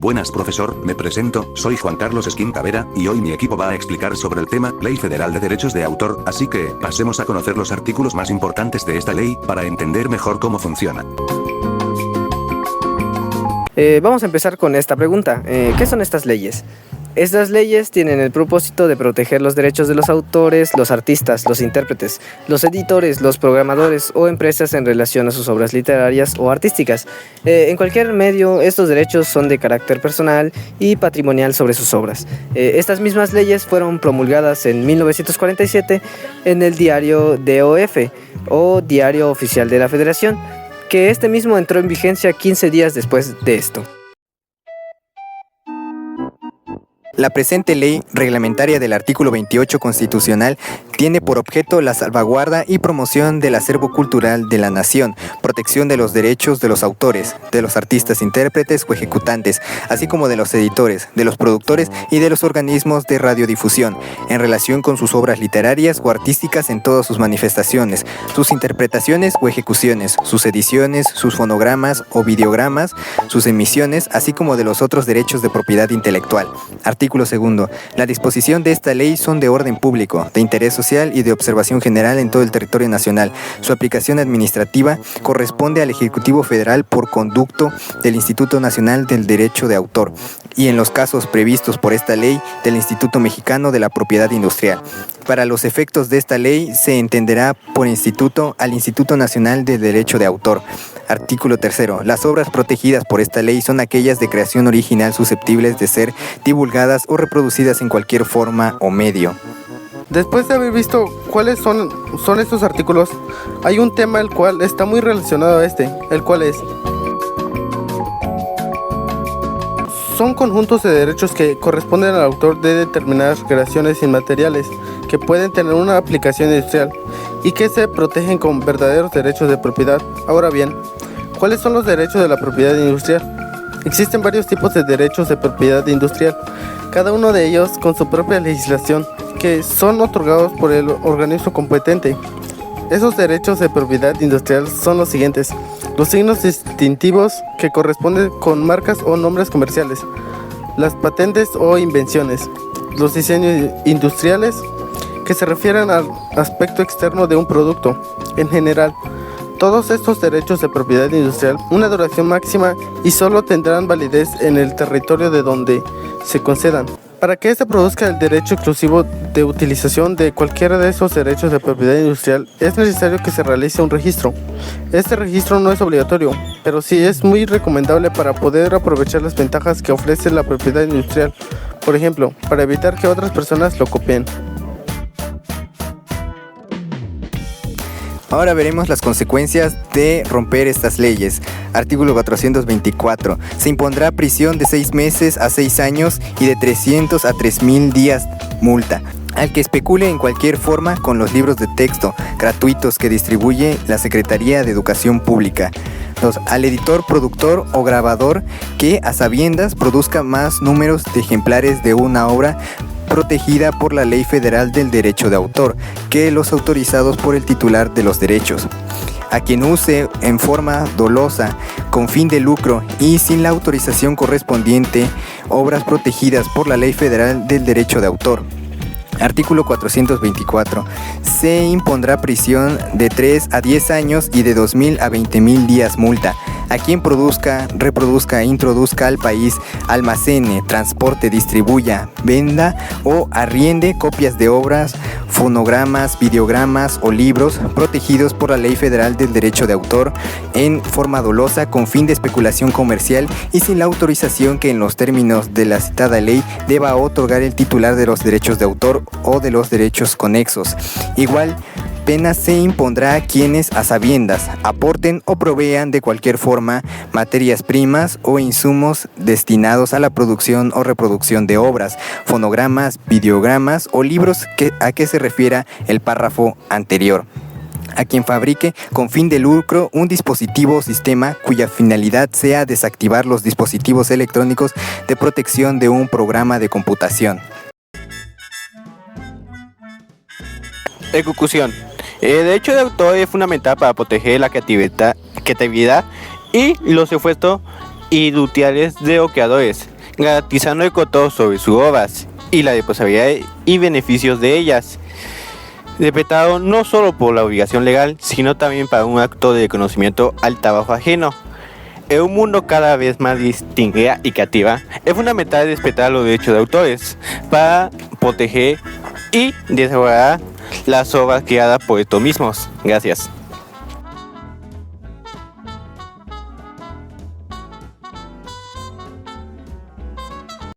Buenas profesor, me presento, soy Juan Carlos Esquín Tavera, y hoy mi equipo va a explicar sobre el tema, Ley Federal de Derechos de Autor, así que, pasemos a conocer los artículos más importantes de esta ley, para entender mejor cómo funciona. Vamos a empezar con esta pregunta. ¿Qué son estas leyes? Estas leyes tienen el propósito de proteger los derechos de los autores, los artistas, los intérpretes, los editores, los programadores o empresas en relación a sus obras literarias o artísticas. En cualquier medio, estos derechos son de carácter personal y patrimonial sobre sus obras. Estas mismas leyes fueron promulgadas en 1947 en el diario DOF, o Diario Oficial de la Federación, que este mismo entró en vigencia 15 días después de esto. La presente ley reglamentaria del artículo 28 constitucional tiene por objeto la salvaguarda y promoción del acervo cultural de la nación, protección de los derechos de los autores, de los artistas, intérpretes o ejecutantes, así como de los editores, de los productores y de los organismos de radiodifusión, en relación con sus obras literarias o artísticas en todas sus manifestaciones, sus interpretaciones o ejecuciones, sus ediciones, sus fonogramas o videogramas, sus emisiones, así como de los otros derechos de propiedad intelectual. Artículo segundo. La disposición de esta ley son de orden público, de interés social y de observación general en todo el territorio nacional. Su aplicación administrativa corresponde al Ejecutivo Federal por conducto del Instituto Nacional del Derecho de Autor y, en los casos previstos por esta ley, del Instituto Mexicano de la Propiedad Industrial. Para los efectos de esta ley se entenderá por instituto al Instituto Nacional del Derecho de Autor. Artículo tercero. Las obras protegidas por esta ley son aquellas de creación original susceptibles de ser divulgadas o reproducidas en cualquier forma o medio. Después de haber visto cuáles son estos artículos, hay un tema el cual está muy relacionado a el cual es: son conjuntos de derechos que corresponden al autor de determinadas creaciones inmateriales que pueden tener una aplicación industrial y que se protegen con verdaderos derechos de propiedad. Ahora bien, ¿cuáles son los derechos de la propiedad industrial? Existen varios tipos de derechos de propiedad industrial, cada uno de ellos con su propia legislación, que son otorgados por el organismo competente. Esos derechos de propiedad industrial son los siguientes: los signos distintivos, que corresponden con marcas o nombres comerciales, las patentes o invenciones, los diseños industriales, que se refieren al aspecto externo de un producto. En general, todos estos derechos de propiedad industrial, una duración máxima y solo tendrán validez en el territorio de donde se concedan. Para que se produzca el derecho exclusivo de utilización de cualquiera de esos derechos de propiedad industrial, es necesario que se realice un registro. Este registro no es obligatorio, pero sí es muy recomendable para poder aprovechar las ventajas que ofrece la propiedad industrial. Por ejemplo, para evitar que otras personas lo copien. Ahora veremos las consecuencias de romper estas leyes. Artículo 424. Se impondrá prisión de 6 meses a 6 años y de 300 a 3.000 días multa al que especule en cualquier forma con los libros de texto gratuitos que distribuye la Secretaría de Educación Pública. 2. Al editor, productor o grabador que, a sabiendas, produzca más números de ejemplares de una obra protegida por la Ley Federal del Derecho de Autor que los autorizados por el titular de los derechos. A quien use en forma dolosa, con fin de lucro y sin la autorización correspondiente, obras protegidas por la Ley Federal del Derecho de Autor. Artículo 424. Se impondrá prisión de 3 a 10 años y de 2.000 a 20.000 días multa a quien produzca, reproduzca, introduzca al país, almacene, transporte, distribuya, venda o arriende copias de obras, fonogramas, videogramas o libros protegidos por la Ley Federal del Derecho de Autor en forma dolosa con fin de especulación comercial y sin la autorización que en los términos de la citada ley deba otorgar el titular de los derechos de autor o de los derechos conexos. Igual pena se impondrá a quienes, a sabiendas, aporten o provean de cualquier forma materias primas o insumos destinados a la producción o reproducción de obras, fonogramas, videogramas o libros a que se refiera el párrafo anterior. A quien fabrique con fin de lucro un dispositivo o sistema cuya finalidad sea desactivar los dispositivos electrónicos de protección de un programa de computación. Ejecución. El derecho de autor es fundamental para proteger la creatividad y los esfuerzos industriales de creadores, garantizando el control sobre sus obras y la responsabilidad y beneficios de ellas, respetado no solo por la obligación legal, sino también para un acto de reconocimiento al trabajo ajeno. En un mundo cada vez más distinguida y creativa, es fundamental respetar los derechos de autores para proteger y desarrollar las obras creadas por estos mismos. Gracias.